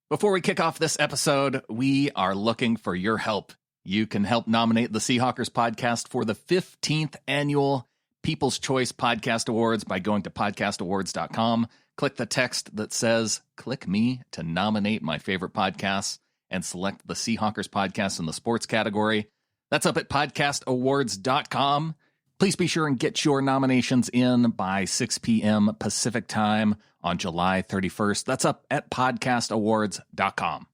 Before we kick off this episode, we are looking for your help. You can help nominate the Seahawkers podcast for the 15th annual People's Choice Podcast Awards by going to podcastawards.com. Click the text that says, "Click me to nominate my favorite podcasts," and select the Seahawkers podcast in the sports category. That's up at podcastawards.com. Please be sure and get your nominations in by 6 p.m. Pacific time on July 31st. That's up at podcastawards.com.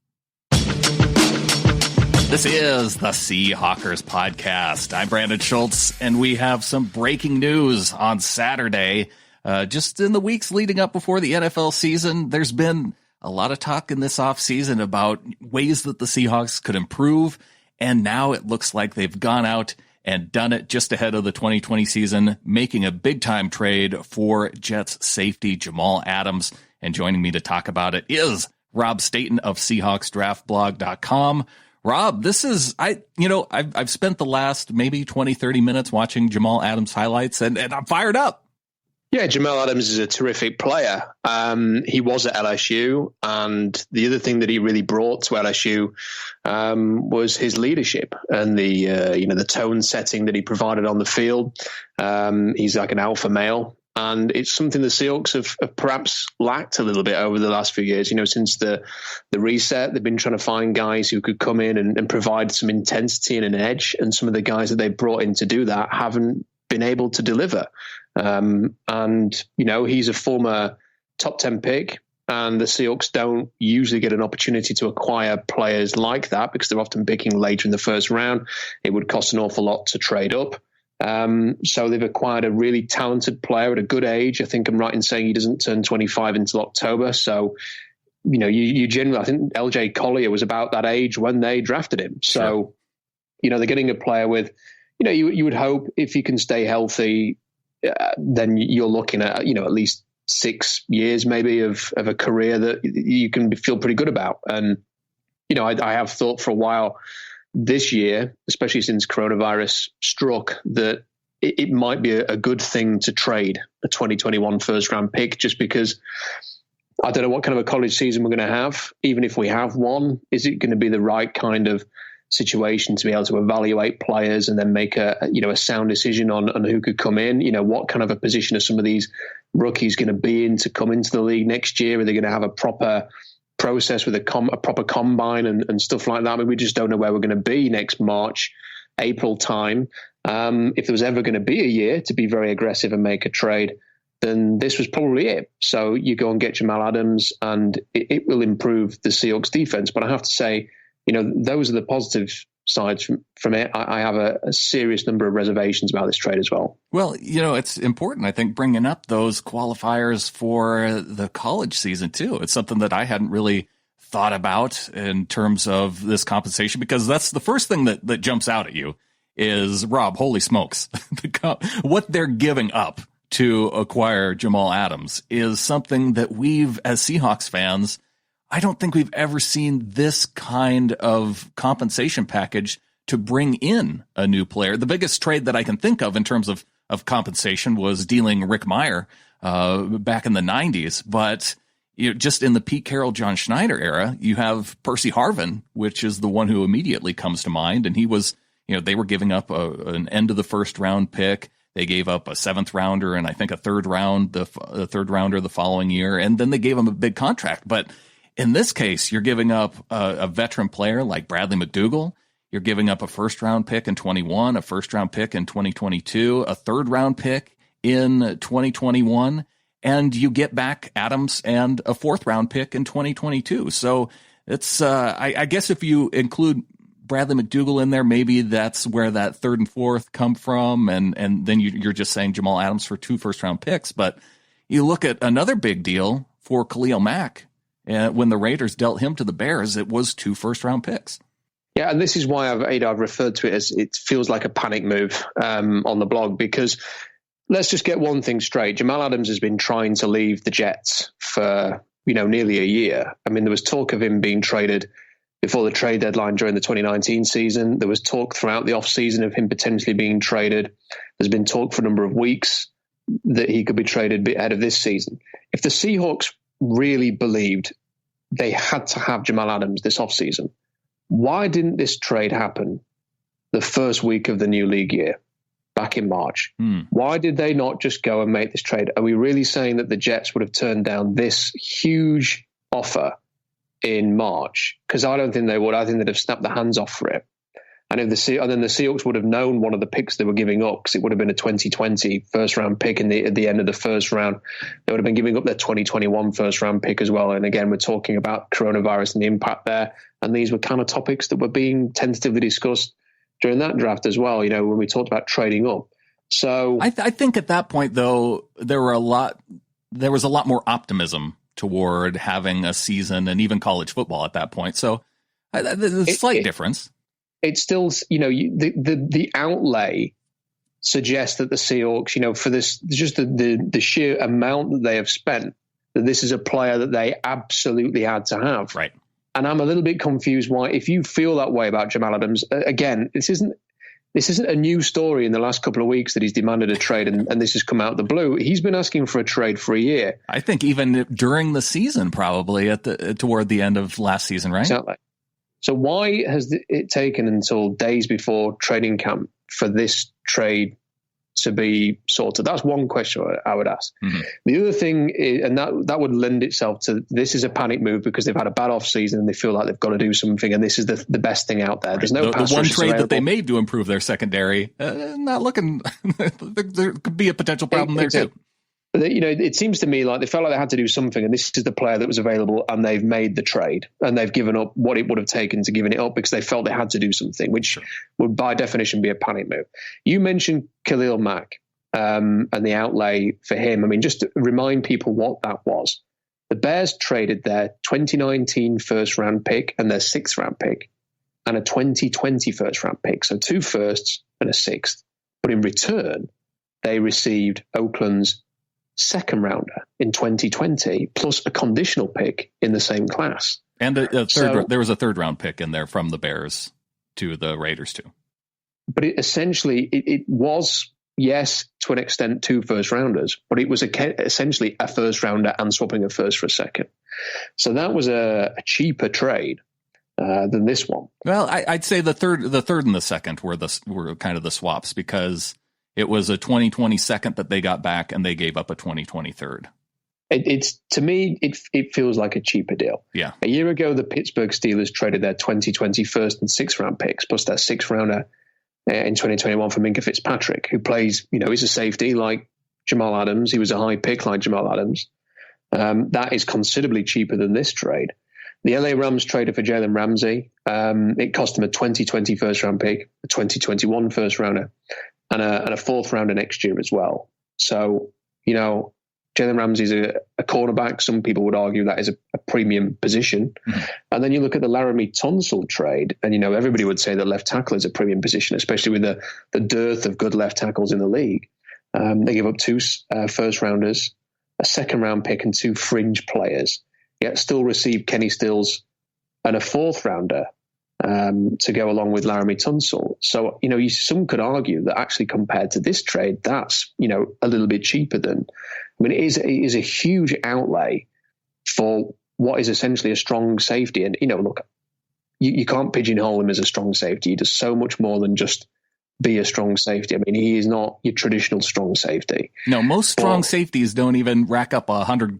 This is the Seahawkers podcast. I'm Brandon Schultz, and we have some breaking news on Saturday. Just in the weeks leading up before the NFL season, there's been a lot of talk in this offseason about ways that the Seahawks could improve, and now it looks like they've gone out and done it just ahead of the 2020 season, making a big-time trade for Jets safety Jamal Adams. And joining me to talk about it is Rob Staton of SeahawksDraftBlog.com. Rob, this is, I've spent the last maybe 20, 30 minutes watching Jamal Adams highlights, and I'm fired up. Yeah, Jamal Adams is a terrific player. He was at LSU, and the other thing that he really brought to LSU was his leadership and the tone setting that he provided on the field. He's like an alpha male, and it's something the Seahawks have perhaps lacked a little bit over the last few years. Since the reset, they've been trying to find guys who could come in and provide some intensity and an edge, and some of the guys that they've brought in to do that haven't been able to deliver. He's a former top 10 pick, and the Seahawks don't usually get an opportunity to acquire players like that because they're often picking later in the first round. It would cost an awful lot to trade up. So they've acquired a really talented player at a good age. I think I'm right in saying he doesn't turn 25 until October. So, you generally, I think LJ Collier was about that age when they drafted him. So, Sure. They're getting a player with, you would hope if he can stay healthy, then you're looking at, at least 6 years maybe of a career that you can feel pretty good about. And, I have thought for a while this year, especially since coronavirus struck, that it might be a good thing to trade a 2021 first round pick, just because I don't know what kind of a college season we're going to have. Even if we have one, is it going to be the right kind of situation to be able to evaluate players and then make a sound decision on who could come in? What kind of a position are some of these rookies going to be in to come into the league next year? Are they going to have a proper process with a proper combine and stuff like that? I mean, we just don't know where we're going to be next March, April time. If there was ever going to be a year to be very aggressive and make a trade, then this was probably it. So you go and get Jamal Adams, and it will improve the Seahawks defense. But I have to say, those are the positive sides from it. I have a serious number of reservations about this trade as well. Well, it's important, I think, bringing up those qualifiers for the college season, too. It's something that I hadn't really thought about in terms of this compensation, because that's the first thing that jumps out at you is, Rob, holy smokes, what they're giving up to acquire Jamal Adams is something that we've, as Seahawks fans, I don't think we've ever seen this kind of compensation package to bring in a new player. The biggest trade that I can think of in terms of compensation was dealing Rick Meyer back in the 90s. But just in the Pete Carroll, John Schneider era, you have Percy Harvin, which is the one who immediately comes to mind. And he was, they were giving up an end of the first round pick. They gave up a 7th rounder and I think a third rounder the following year. And then they gave him a big contract. But in this case, you're giving up a veteran player like Bradley McDougald. You're giving up a first-round pick in 21, a first-round pick in 2022, a third-round pick in 2021, and you get back Adams and a 4th-round pick in 2022. So it's, I guess if you include Bradley McDougald in there, maybe that's where that 3rd and 4th come from, and then you're just saying Jamal Adams for 2 first-round picks. But you look at another big deal for Khalil Mack. When the Raiders dealt him to the Bears, it was 2 first-round picks. Yeah, and this is why I've referred to it as it feels like a panic move on the blog, because let's just get one thing straight. Jamal Adams has been trying to leave the Jets for, nearly a year. I mean, there was talk of him being traded before the trade deadline during the 2019 season. There was talk throughout the offseason of him potentially being traded. There's been talk for a number of weeks that he could be traded ahead of this season. If the Seahawks really believed they had to have Jamal Adams this offseason. Why didn't this trade happen the first week of the new league year, back in March? Why did they not just go and make this trade? Are we really saying that the Jets would have turned down this huge offer in March? Because I don't think they would. I think they'd have snapped their hands off for it. And then the Seahawks would have known one of the picks they were giving up, because it would have been a 2020 first-round pick at the end of the first round. They would have been giving up their 2021 first-round pick as well. And again, we're talking about coronavirus and the impact there. And these were kind of topics that were being tentatively discussed during that draft as well, when we talked about trading up. So I think at that point, though, there was a lot more optimism toward having a season and even college football at that point. So there's a slight difference. It's still, the outlay suggests that the Seahawks, for this, just the sheer amount that they have spent, that this is a player that they absolutely had to have. Right. And I'm a little bit confused why, if you feel that way about Jamal Adams, again, this isn't a new story in the last couple of weeks that he's demanded a trade and this has come out of the blue. He's been asking for a trade for a year. I think even during the season, probably toward the end of last season, right? Exactly. So why has it taken until days before training camp for this trade to be sorted? That's one question I would ask. Mm-hmm. The other thing is, and that would lend itself to, this is a panic move because they've had a bad off season and they feel like they've got to do something, and this is the best thing out there. Right. There's no the one trade available that they made to improve their secondary, not looking. There could be a potential problem there too. It seems to me like they felt like they had to do something, and this is the player that was available, and they've made the trade, and they've given up what it would have taken to giving it up because they felt they had to do something, which would by definition be a panic move. You mentioned Khalil Mack and the outlay for him. I mean, just to remind people what that was. The Bears traded their 2019 first-round pick and their sixth-round pick and a 2020 first-round pick, so 2 firsts and a sixth. But in return, they received Oakland's second rounder in 2020 plus a conditional pick in the same class, and there was a third round pick in there from the Bears to the Raiders too. But it was, yes, to an extent, 2 first rounders, but it was essentially a first rounder and swapping a first for a second. So that was a cheaper trade than this one. Well, I'd say the third and the second were kind of the swaps, because it was a 2020 second that they got back, and they gave up a 2020 third. It's to me, it feels like a cheaper deal. Yeah. A year ago, the Pittsburgh Steelers traded their 2020 first and sixth round picks plus their sixth rounder in 2021 for Minka Fitzpatrick, who plays, he's a safety like Jamal Adams. He was a high pick like Jamal Adams. That is considerably cheaper than this trade. The LA Rams traded for Jalen Ramsey. It cost them a 2020 first round pick, a 2021 first rounder, and a fourth rounder next year as well. So, Jalen Ramsey's a cornerback. Some people would argue that is a premium position. Mm-hmm. And then you look at the Laramie Tunsil trade, and, everybody would say that left tackle is a premium position, especially with the dearth of good left tackles in the league. They give up 2 first rounders, a second round pick, and 2 fringe players, yet still receive Kenny Stills and a fourth rounder to go along with Laramie Tunsil. So, some could argue that actually compared to this trade, that's, a little bit cheaper than, it is a huge outlay for what is essentially a strong safety. And, look, you can't pigeonhole him as a strong safety. He does so much more than just be a strong safety. He is not your traditional strong safety. No, most strong safeties don't even rack up 100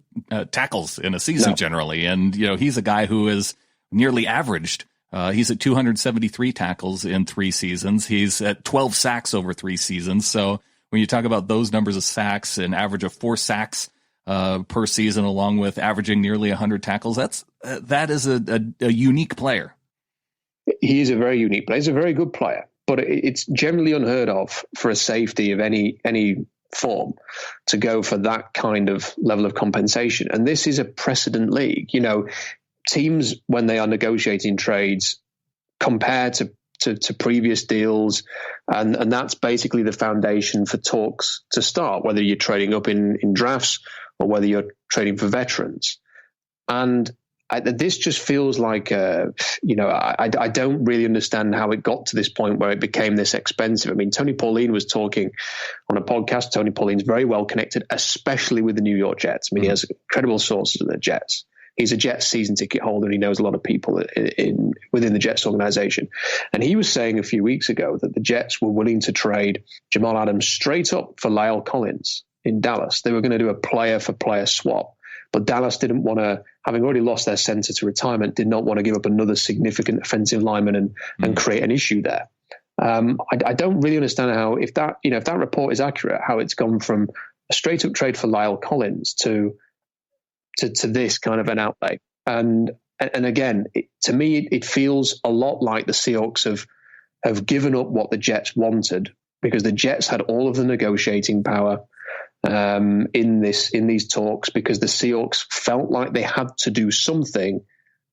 tackles in a season generally. And, he's a guy who is nearly averaged. He's at 273 tackles in 3 seasons. He's at 12 sacks over 3 seasons. So when you talk about those numbers of sacks, an average of 4 sacks per season, along with averaging nearly 100 tackles, that is a unique player. He is a very unique player. He's a very good player, but it's generally unheard of for a safety of any form to go for that kind of level of compensation. And this is a precedent league. Teams, when they are negotiating trades, compare to previous deals, and that's basically the foundation for talks to start, whether you're trading up in drafts or whether you're trading for veterans. And this just feels like, I don't really understand how it got to this point where it became this expensive. Tony Pauline was talking on a podcast. Tony Pauline's very well connected, especially with the New York Jets. He has incredible sources in the Jets. He's a Jets season ticket holder, and he knows a lot of people within the Jets organization. And he was saying a few weeks ago that the Jets were willing to trade Jamal Adams straight up for Lyle Collins in Dallas. They were going to do a player-for-player swap. But Dallas didn't want to, having already lost their center to retirement, did not want to give up another significant offensive lineman and create an issue there. I don't really understand how, if that report is accurate, how it's gone from a straight up trade for Lyle Collins to this kind of an outlay. And again, to me, it feels a lot like the Seahawks have given up what the Jets wanted, because the Jets had all of the negotiating power in these talks, because the Seahawks felt like they had to do something,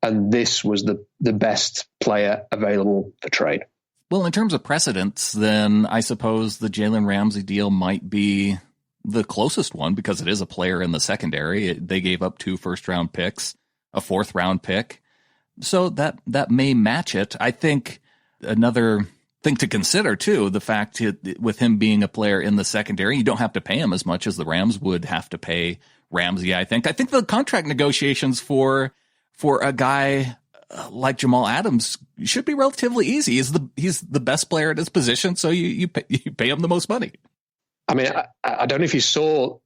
and this was the best player available for trade. Well, in terms of precedents, then I suppose the Jalen Ramsey deal might be the closest one, because it is a player in the secondary. They gave up 2 first-round picks, a 4th-round pick. So that may match it. I think another thing to consider, too, the fact with him being a player in the secondary, you don't have to pay him as much as the Rams would have to pay Ramsey, I think. I think the contract negotiations for a guy like Jamal Adams should be relatively easy. He's the best player at his position, so you pay him the most money. I mean, I don't know if you saw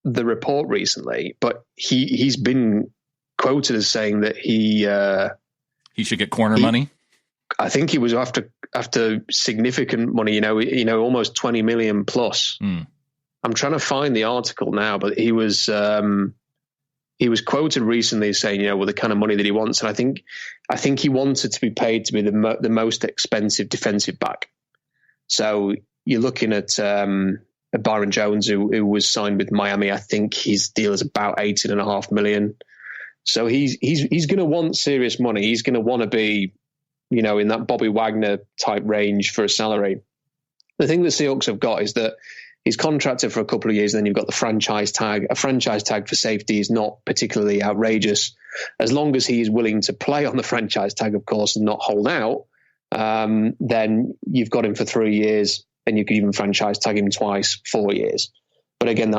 the report recently, but he's been quoted as saying that he should get corner money. I think he was after significant money, almost 20 million plus. I'm trying to find the article now, but he was quoted recently as saying, the kind of money that he wants. And I think he wanted to be paid to be the most expensive defensive back. So you're looking at Byron Jones, who was signed with Miami. I think his deal is about $18.5 million. So he's going to want serious money. He's going to want to be, in that Bobby Wagner type range for a salary. The thing the Seahawks have got is that he's contracted for a couple of years, and then you've got the franchise tag. A franchise tag for safety is not particularly outrageous, as long as he is willing to play on the franchise tag, of course, and not hold out. Then you've got him for 3 years, and you could even franchise tag him twice, 4 years. But again,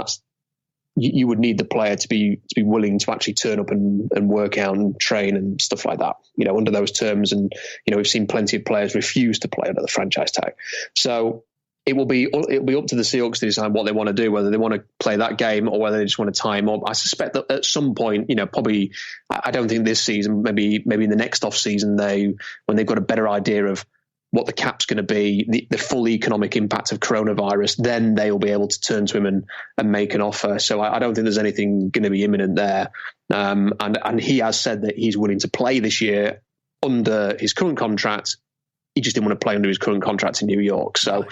you would need the player to be willing to actually turn up and work out and train and stuff like that, under those terms. And, we've seen plenty of players refuse to play under the franchise tag. So it will be up to the Seahawks to decide what they want to do, whether they want to play that game or whether they just want to tie him up. I suspect that at some point, probably, I don't think this season, maybe in the next off season, when they've got a better idea of what the cap's going to be, the full economic impact of coronavirus, then they will be able to turn to him and make an offer. So I don't think there's anything going to be imminent there. And he has said that he's willing to play this year under his current contract. He just didn't want to play under his current contract in New York. So,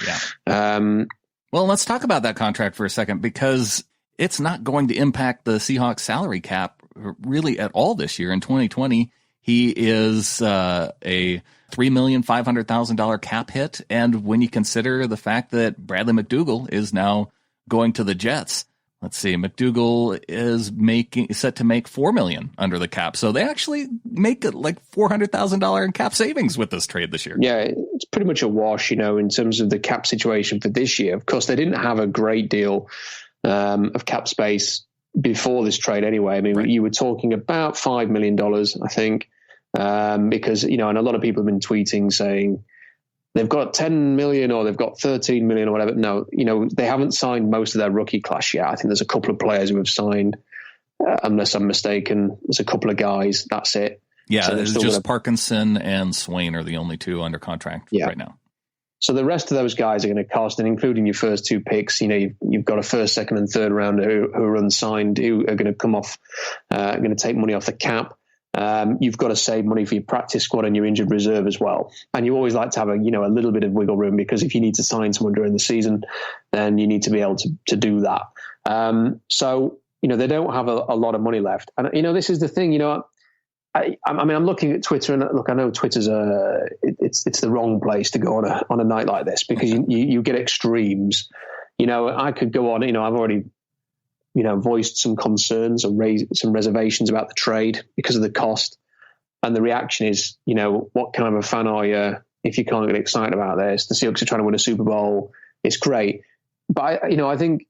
well, let's talk about that contract for a second, because it's not going to impact the Seahawks salary cap really at all this year. In 2020, he is a $3,500,000 cap hit. And when you consider the fact that Bradley McDougald is now going to the Jets, let's see, McDougald is set to make $4 million under the cap. So they actually make like $400,000 in cap savings with this trade this year. Yeah, it's pretty much a wash, in terms of the cap situation for this year. Of course, they didn't have a great deal of cap space before this trade anyway. I mean, right. You were talking about $5 million, I think. Because, and a lot of people have been tweeting saying they've got 10 million or they've got 13 million or whatever. No, they haven't signed most of their rookie class yet. I think there's a couple of players who have signed, unless I'm mistaken. There's a couple of guys. That's it. Yeah, so it's just Parkinson and Swain are the only two under contract right now. So the rest of those guys are going to cost, and including your first 2 picks, you've got a first, second, and third rounder who are unsigned, who are going to come off, going to take money off the cap. You've got to save money for your practice squad and your injured reserve as well. And you always like to have a little bit of wiggle room, because if you need to sign someone during the season, then you need to be able to do that. So, they don't have a lot of money left. And, this is the thing, I'm looking at Twitter, and look, I know Twitter's it's the wrong place to go on a night like this, because you get extremes. I could go on, I've already voiced some concerns or raised some reservations about the trade because of the cost. And the reaction is, what kind of a fan are you if you can't get excited about this? The Seahawks are trying to win a Super Bowl. It's great. But, I think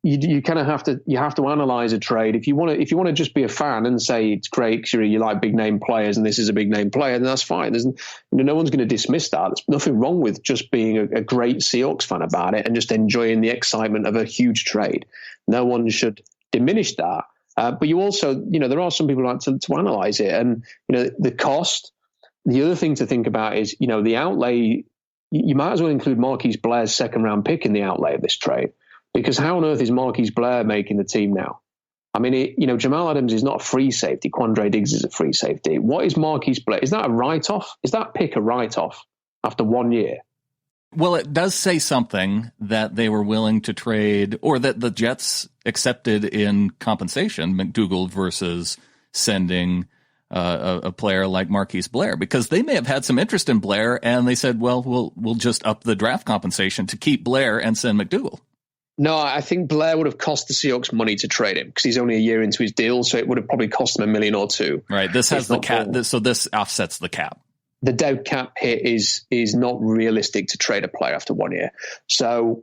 you kind of have to analyze a trade. If you want to just be a fan and say it's great because you like big name players and this is a big name player, then that's fine. No one's going to dismiss that. There's nothing wrong with just being a great Seahawks fan about it and just enjoying the excitement of a huge trade. No one should diminish that. But you also, there are some people who like to analyze it, and the cost. The other thing to think about is, the outlay. You might as well include Marquise Blair's second round pick in the outlay of this trade. Because how on earth is Marquise Blair making the team now? I mean, Jamal Adams is not a free safety. Quandre Diggs is a free safety. What is Marquise Blair? Is that a write-off? Is that pick a write-off after 1 year? Well, it does say something that they were willing to trade, or that the Jets accepted in compensation, McDougal versus sending a player like Marquise Blair, because they may have had some interest in Blair, and they said, well, we'll just up the draft compensation to keep Blair and send McDougal. No, I think Blair would have cost the Seahawks money to trade him because he's only a year into his deal, so it would have probably cost them $1 million or $2 million. Right. This has the cap, so this offsets the cap. The dead cap hit is not realistic to trade a player after 1 year. So,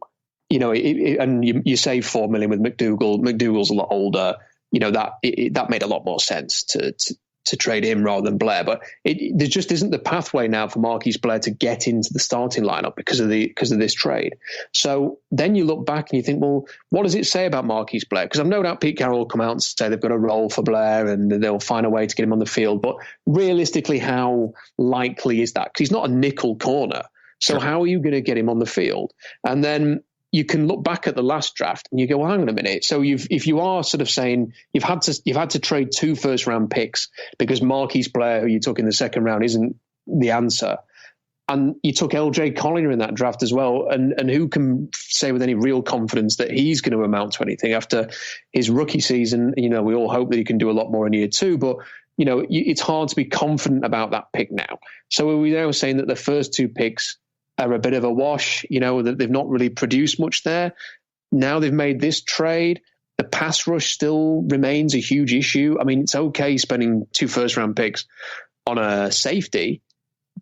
and you save $4 million with McDougal. McDougal's a lot older. That made a lot more sense to trade him rather than Blair. But there just isn't the pathway now for Marquise Blair to get into the starting lineup because of this trade. So then you look back and you think, well, what does it say about Marquise Blair? Because I've no doubt Pete Carroll will come out and say they've got a role for Blair and they'll find a way to get him on the field. But realistically, how likely is that? Because he's not a nickel corner. So Sure. How are you going to get him on the field? And then you can look back at the last draft and you go, well, hang on a minute. So if you are sort of saying you've had to trade 2 first-round picks because Marquise Blair, who you took in the second round, isn't the answer, and you took LJ Collier in that draft as well, and who can say with any real confidence that he's going to amount to anything after his rookie season? We all hope that he can do a lot more in year 2, but it's hard to be confident about that pick now. So are we now saying that the first 2 picks are a bit of a wash, that they've not really produced much there? Now they've made this trade. The pass rush still remains a huge issue. I mean, it's okay spending 2 first-round picks on a safety,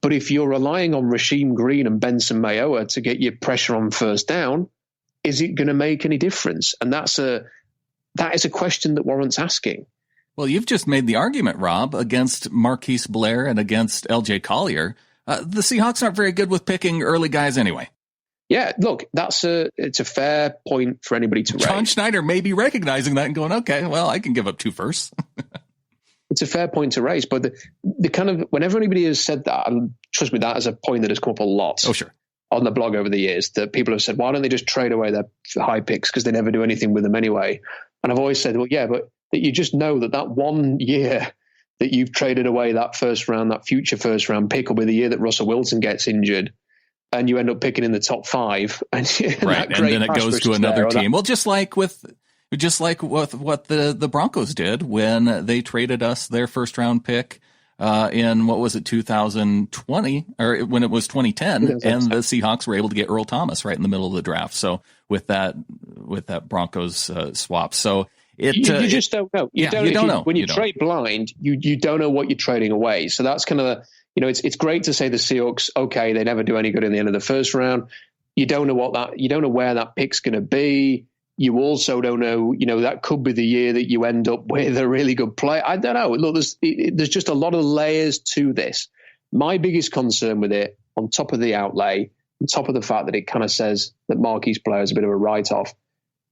but if you're relying on Rasheem Green and Benson Mayowa to get your pressure on first down, is it going to make any difference? And that is a question that warrants asking. Well, you've just made the argument, Rob, against Marquise Blair and against LJ Collier. The Seahawks aren't very good with picking early guys anyway. Yeah, look, it's a fair point for anybody to raise. John Schneider may be recognizing that and going, okay, well, I can give up 2 firsts. It's a fair point to raise, but the kind of, whenever anybody has said that, and trust me, that is a point that has come up a lot. Oh, sure. On the blog over the years, that people have said, why don't they just trade away their high picks because they never do anything with them anyway? And I've always said, well, yeah, but that you just know that 1 year that you've traded away that future first round pick will be the year that Russell Wilson gets injured and you end up picking in the top 5. And right. And then it goes to another team. Well, just like what the Broncos did when they traded us their first round pick in, what was it, 2020, or when it was 2010, and the Seahawks were able to get Earl Thomas right in the middle of the draft. So with that Broncos swap. So you just don't know. You don't know. When you trade blind, you don't know what you're trading away. So that's kind of it's great to say the Seahawks, okay, they never do any good in the end of the first round. You don't know where that pick's going to be. You also don't know, that could be the year that you end up with a really good player. I don't know. Look, there's just a lot of layers to this. My biggest concern with it, on top of the outlay, on top of the fact that it kind of says that Marquise Blair is a bit of a write-off,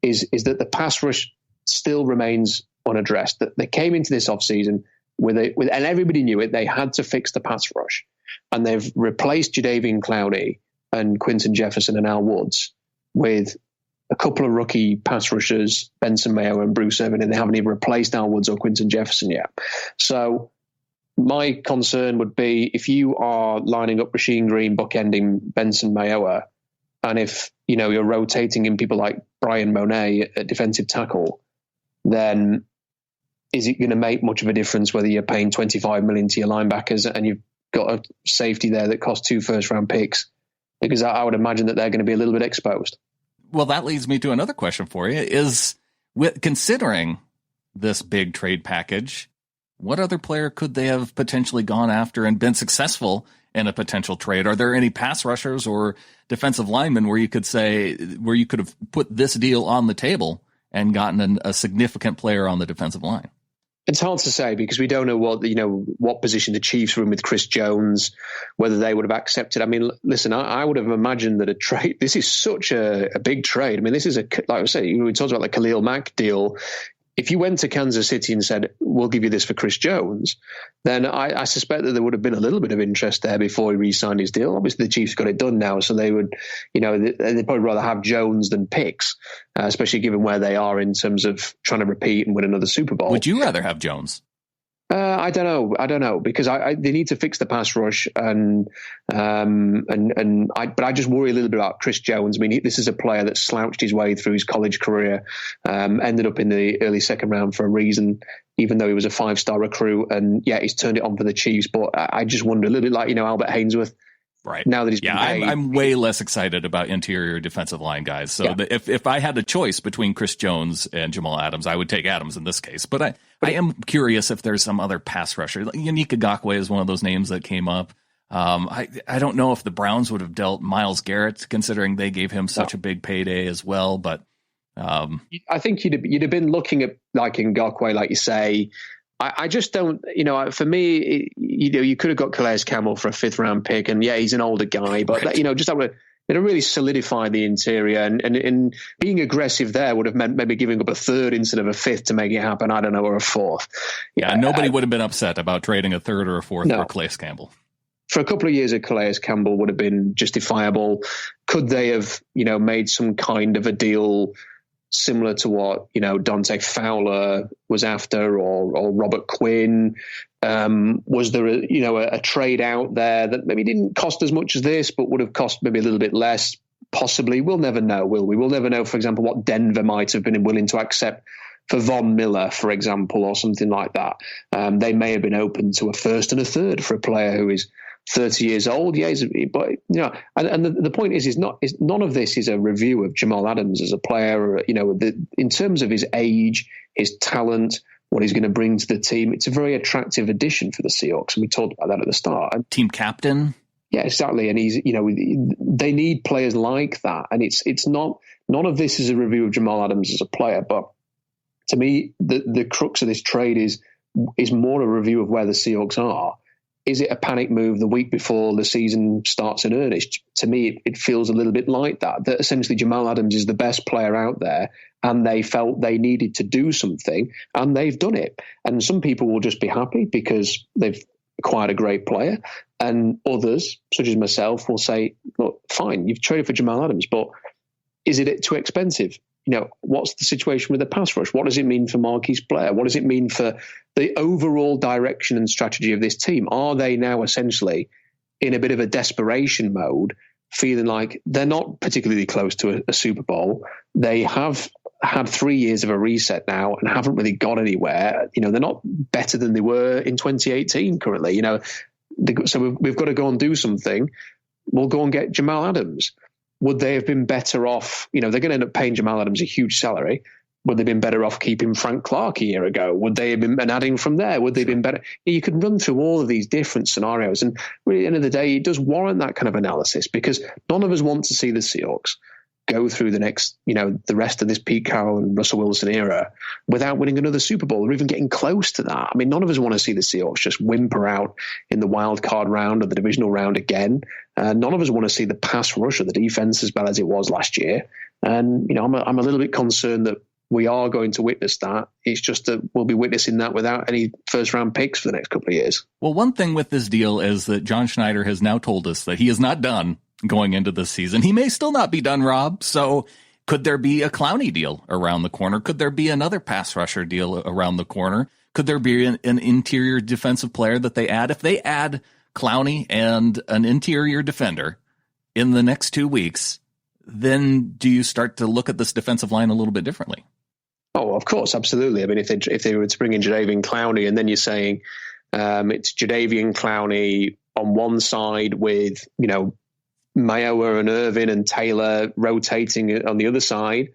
is that the pass rush still remains unaddressed. That they came into this offseason and everybody knew it, they had to fix the pass rush. And they've replaced Jadeveon Clowney and Quinton Jefferson and Al Woods with a couple of rookie pass rushers, Benson Mayowa and Bruce Irvin, and they haven't even replaced Al Woods or Quinton Jefferson yet. So my concern would be if you are lining up Rasheem Green, bookending Benson Mayowa, and if you're rotating in people like Brian Monet at defensive tackle, then is it going to make much of a difference whether you're paying $25 million to your linebackers and you've got a safety there that costs 2 first-round picks? Because I would imagine that they're going to be a little bit exposed. Well, that leads me to another question for you. Considering this big trade package, what other player could they have potentially gone after and been successful in a potential trade? Are there any pass rushers or defensive linemen where you could have put this deal on the table and gotten a significant player on the defensive line? It's hard to say because we don't know what position the Chiefs were in with Chris Jones, whether they would have accepted. I mean, listen, I would have imagined that a trade. This is such a big trade. I mean, this is like I say, we talked about the Khalil Mack deal. If you went to Kansas City and said, we'll give you this for Chris Jones, then I suspect that there would have been a little bit of interest there before he re-signed his deal. Obviously, the Chiefs got it done now, so they would, they'd probably rather have Jones than picks, especially given where they are in terms of trying to repeat and win another Super Bowl. Would you rather have Jones? I don't know because they need to fix the pass rush but I just worry a little bit about Chris Jones. I mean, this is a player that slouched his way through his college career, ended up in the early second round for a reason, even though he was a 5-star recruit, and he's turned it on for the Chiefs. But I just wonder a little bit like Albert Hainsworth. Right. Now that he's been paid. I'm way less excited about interior defensive line guys. So if I had a choice between Chris Jones and Jamal Adams, I would take Adams in this case. But I am curious if there's some other pass rusher. Yannick Ngakoue is one of those names that came up. I don't know if the Browns would have dealt Myles Garrett, considering they gave him such a big payday as well. But I think you'd have been looking at like Ngakoue, like you say. I just don't, for me, you could have got Calais Campbell for a 5th round pick, and he's an older guy, but right. Just that would really solidify the interior, and being aggressive there would have meant maybe giving up a 3rd instead of a 5th to make it happen. I don't know, or a 4th. Nobody would have been upset about trading a 3rd or a 4th for Calais Campbell. For a couple of years, Calais Campbell would have been justifiable. Could they have, made some kind of a deal similar to what Dante Fowler was after, or Robert Quinn? Was there a trade out there that maybe didn't cost as much as this, but would have cost maybe a little bit less? Possibly. We'll never know, will we? We'll never know, for example, what Denver might have been willing to accept for Von Miller, for example, or something like that. They may have been open to a 1st and a 3rd for a player who is 30 years old. But the point is none of this is a review of Jamal Adams as a player. In terms of his age, his talent, what he's going to bring to the team, it's a very attractive addition for the Seahawks, and we talked about that at the start. Team captain. Yeah, exactly. And he's, they need players like that, and it's not. None of this is a review of Jamal Adams as a player, but to me, the crux of this trade is more a review of where the Seahawks are. Is it a panic move the week before the season starts in earnest? To me, it feels a little bit like that essentially Jamal Adams is the best player out there, and they felt they needed to do something, and they've done it. And some people will just be happy because they've acquired a great player, and others, such as myself, will say, look, fine, you've traded for Jamal Adams, but is it too expensive? What's the situation with the pass rush? What does it mean for Marquise Blair? What does it mean for the overall direction and strategy of this team? Are they now essentially in a bit of a desperation mode, feeling like they're not particularly close to a Super Bowl? They have had 3 years of a reset now and haven't really got anywhere. They're not better than they were in 2018 currently. So we've got to go and do something. We'll go and get Jamal Adams. Would they have been better off? They're going to end up paying Jamal Adams a huge salary. Would they have been better off keeping Frank Clark a year ago? Would they have been adding from there? Would they have been better? You could run through all of these different scenarios. And really, at the end of the day, it does warrant that kind of analysis, because none of us want to see the Seahawks go through the next, the rest of this Pete Carroll and Russell Wilson era without winning another Super Bowl or even getting close to that. I mean, none of us want to see the Seahawks just whimper out in the wild card round or the divisional round again. None of us want to see the pass rush or the defense as bad as it was last year. And, I'm a little bit concerned that we are going to witness that. It's just that we'll be witnessing that without any first-round picks for the next couple of years. Well, one thing with this deal is that John Schneider has now told us that he is not done going into this season. He may still not be done, Rob. So could there be a Clowney deal around the corner? Could there be another pass rusher deal around the corner? Could there be an interior defensive player that they add? If they add Clowney and an interior defender in the next 2 weeks, then do you start to look at this defensive line a little bit differently? Oh, of course, absolutely. I mean, if they were to bring in Jadeveon Clowney, and then you're saying it's Jadeveon Clowney on one side with, Mayowa and Irvin and Taylor rotating on the other side,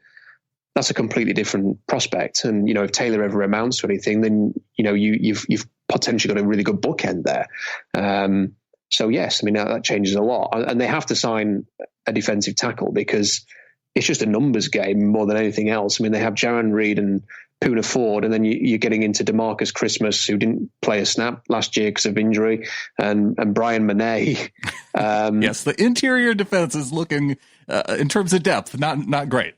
that's a completely different prospect. And, if Taylor ever amounts to anything, then, you've potentially got a really good bookend there. So, yes, I mean, that changes a lot. And they have to sign a defensive tackle, because it's just a numbers game more than anything else. I mean, they have Jaron Reed and Poona Ford, and then you're getting into DeMarcus Christmas, who didn't play a snap last year because of injury, and Brian Manet. Yes, the interior defense is looking, in terms of depth, not great.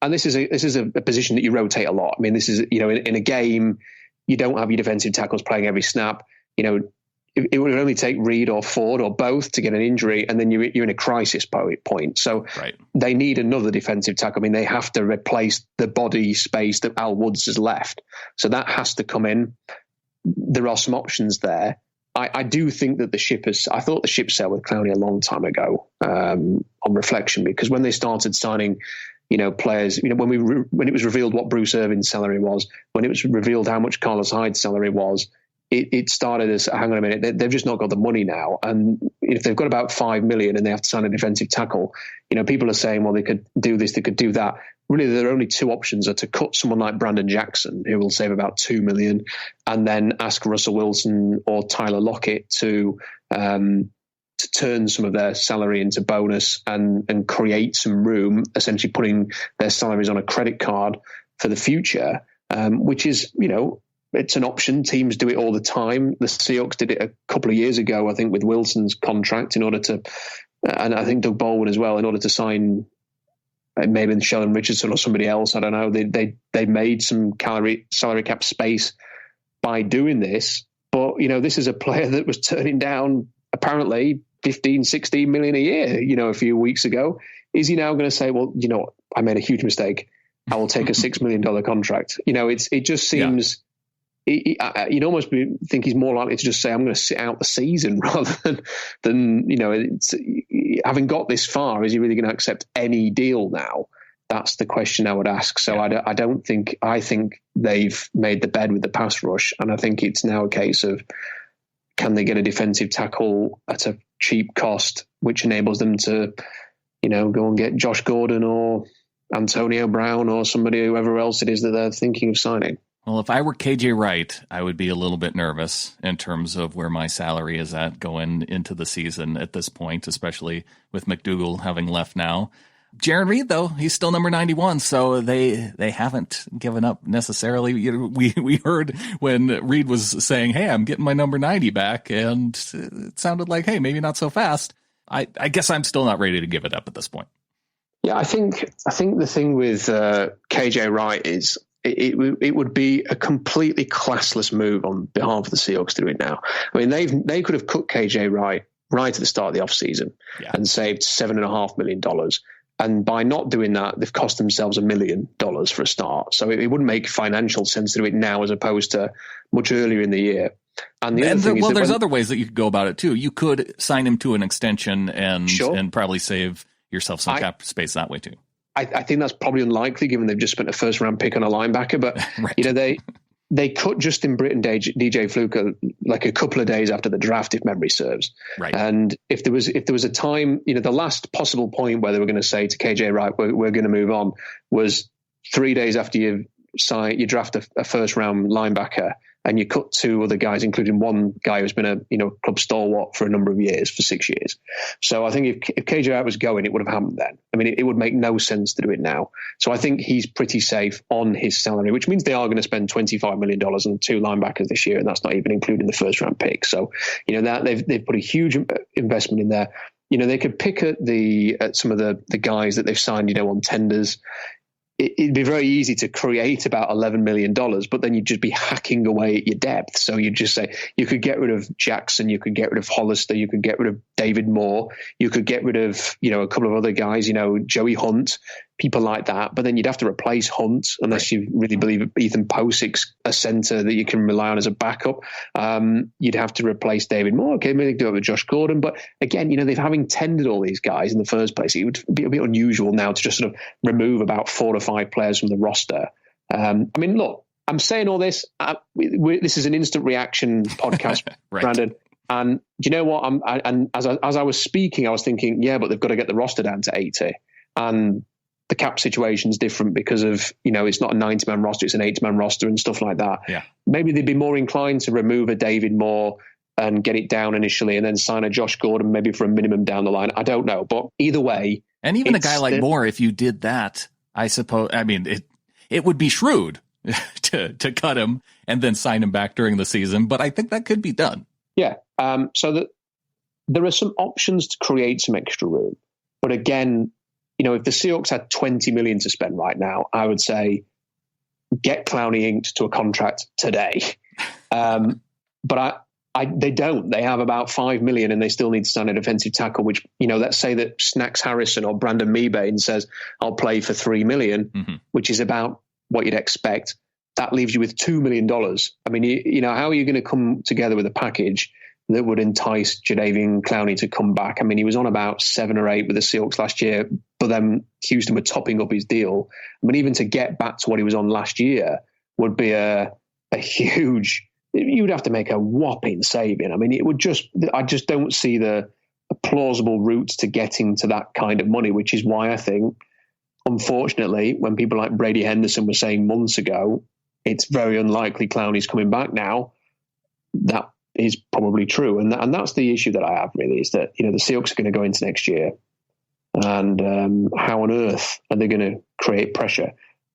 And this is a position that you rotate a lot. I mean, this is, in a game, you don't have your defensive tackles playing every snap. It would only take Reed or Ford or both to get an injury, and then you're in a crisis point. So They need another defensive tackle. I mean, they have to replace the body space that Al Woods has left. So that has to come in. There are some options there. I do think that I thought the ship sailed with Clowney a long time ago, on reflection, because when they started signing, players, when it was revealed what Bruce Irvin's salary was, when it was revealed how much Carlos Hyde's salary was, it started as, hang on a minute, they've just not got the money now. And if they've got about $5 million and they have to sign a defensive tackle, people are saying, well, they could do this, they could do that. Really, there are only two options: are to cut someone like Brandon Jackson, who will save about $2 million, and then ask Russell Wilson or Tyler Lockett to turn some of their salary into bonus and create some room, essentially putting their salaries on a credit card for the future, which is, it's an option. Teams do it all the time. The Seahawks did it a couple of years ago, I think, with Wilson's contract and I think Doug Baldwin as well, in order to sign maybe Sheldon Richardson or somebody else. I don't know. They made some salary cap space by doing this. But, this is a player that was turning down apparently 15, 16 million a year, a few weeks ago. Is he now going to say, well, I made a huge mistake, I will take a $6 million contract? It just seems... You'd almost think he's more likely to just say, I'm going to sit out the season rather than having got this far, is he really going to accept any deal now? That's the question I would ask. So I think they've made the bed with the pass rush. And I think it's now a case of, can they get a defensive tackle at a cheap cost, which enables them to, go and get Josh Gordon or Antonio Brown or somebody, whoever else it is that they're thinking of signing. Well, if I were KJ Wright, I would be a little bit nervous in terms of where my salary is at going into the season at this point, especially with McDougal having left now. Jaron Reed, though, he's still number 91, so they haven't given up necessarily. We heard when Reed was saying, hey, I'm getting my number 90 back, and it sounded like, hey, maybe not so fast. I guess I'm still not ready to give it up at this point. Yeah, I think the thing with KJ Wright is, it would be a completely classless move on behalf of the Seahawks to do it now. I mean, they could have cut KJ Wright right at the start of the offseason and saved $7.5 million. And by not doing that, they've cost themselves $1 million for a start. So it wouldn't make financial sense to do it now as opposed to much earlier in the year. And there's other ways that you could go about it too. You could sign him to an extension and probably save yourself some cap space that way too. I think that's probably unlikely, given they've just spent a first-round pick on a linebacker. But they cut Justin Britt and DJ Fluker like a couple of days after the draft, if memory serves. Right. And if there was a time, the last possible point where they were going to say to KJ Wright, we're going to move on, was 3 days after you draft a first-round linebacker, and you cut two other guys, including one guy who's been a club stalwart for a number of years, for 6 years. So I think if KJ Wright was going, it would have happened then. I mean, it would make no sense to do it now. So I think he's pretty safe on his salary, which means they are going to spend $25 million on two linebackers this year, and that's not even including the first-round pick. So, that they've put a huge investment in there. They could pick at some of the guys that they've signed, on tenders. It'd be very easy to create about $11 million, but then you'd just be hacking away at your depth. So you'd just say you could get rid of Jackson, you could get rid of Hollister, you could get rid of David Moore, you could get rid of, a couple of other guys, Joey Hunt, people like that. But then you'd have to replace Hunt unless you really believe Ethan Posic's a center that you can rely on as a backup. You'd have to replace David Moore. Okay, maybe do it with Josh Gordon. But again, they've having tendered all these guys in the first place. It would be a bit unusual now to just sort of remove about 4 or 5 players from the roster. I mean, look, I'm saying all this. This is an instant reaction podcast, right. Brandon. And do you know what? As I was speaking, I was thinking, yeah, but they've got to get the roster down to 80. And the cap situation is different because of, it's not a 90-man roster, it's an 80-man roster and stuff like that. Yeah. Maybe they'd be more inclined to remove a David Moore and get it down initially and then sign a Josh Gordon maybe for a minimum down the line. I don't know. But either way, And even a guy like Moore, if you did that, I suppose, I mean, it would be shrewd to cut him and then sign him back during the season, but I think that could be done. Yeah. So that there are some options to create some extra room. But again, if the Seahawks had $20 million to spend right now, I would say get Clowney inked to a contract today. But they don't. They have about $5 million, and they still need to sign a defensive tackle. Which let's say that Snacks Harrison or Brandon Mebane says I'll play for $3 million, which is about what you'd expect. That leaves you with $2 million. I mean, how are you going to come together with a package that would entice Jadeveon Clowney to come back? I mean, he was on about 7 or 8 with the Seahawks last year, but then Houston were topping up his deal. I mean, even to get back to what he was on last year would be a huge. You'd have to make a whopping saving. I mean, I just don't see the plausible routes to getting to that kind of money, which is why I think, unfortunately, when people like Brady Henderson were saying months ago, it's very unlikely Clowney's coming back now, that is probably true. And that's the issue that I have, really, is that, the Seahawks are going to go into next year, and how on earth are they going to create pressure?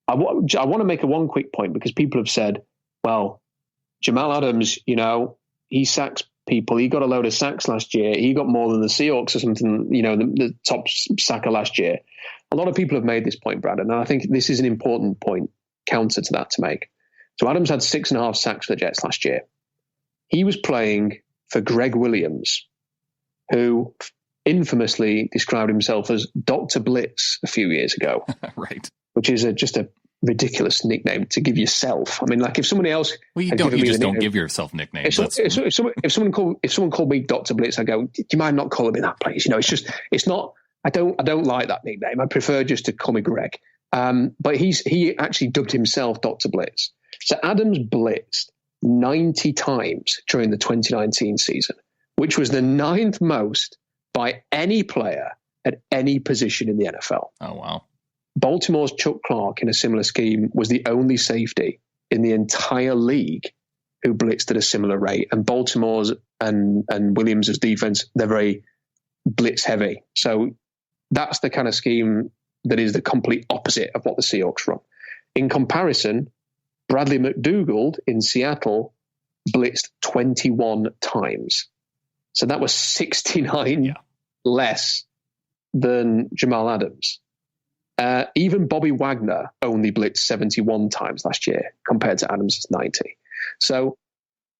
I want to make one quick point, because people have said, well, Jamal Adams, he sacks people. He got a load of sacks last year. He got more than the Seahawks or something, the top sacker last year. A lot of people have made this point, Brandon, and I think this is an important point, counter to that, to make. So Adams had 6.5 sacks for the Jets last year. He was playing for Greg Williams, who infamously described himself as Dr. Blitz a few years ago. Right. Which is just a ridiculous nickname to give yourself. I mean, like if somebody else... Well, you just don't give yourself nicknames. If someone called me Dr. Blitz, I go, do you mind not calling me that, please? It's not... I don't like that nickname. I prefer just to call me Greg. But he actually dubbed himself Dr. Blitz. So Adams blitzed 90 times during the 2019 season, which was the 9th most by any player at any position in the NFL. Oh, wow. Baltimore's Chuck Clark in a similar scheme was the only safety in the entire league who blitzed at a similar rate. And Baltimore's and Williams' defense, they're very blitz heavy. So that's the kind of scheme that is the complete opposite of what the Seahawks run. In comparison, Bradley McDougald in Seattle blitzed 21 times. So that was 69 less than Jamal Adams. Even Bobby Wagner only blitzed 71 times last year compared to Adams' 90. So,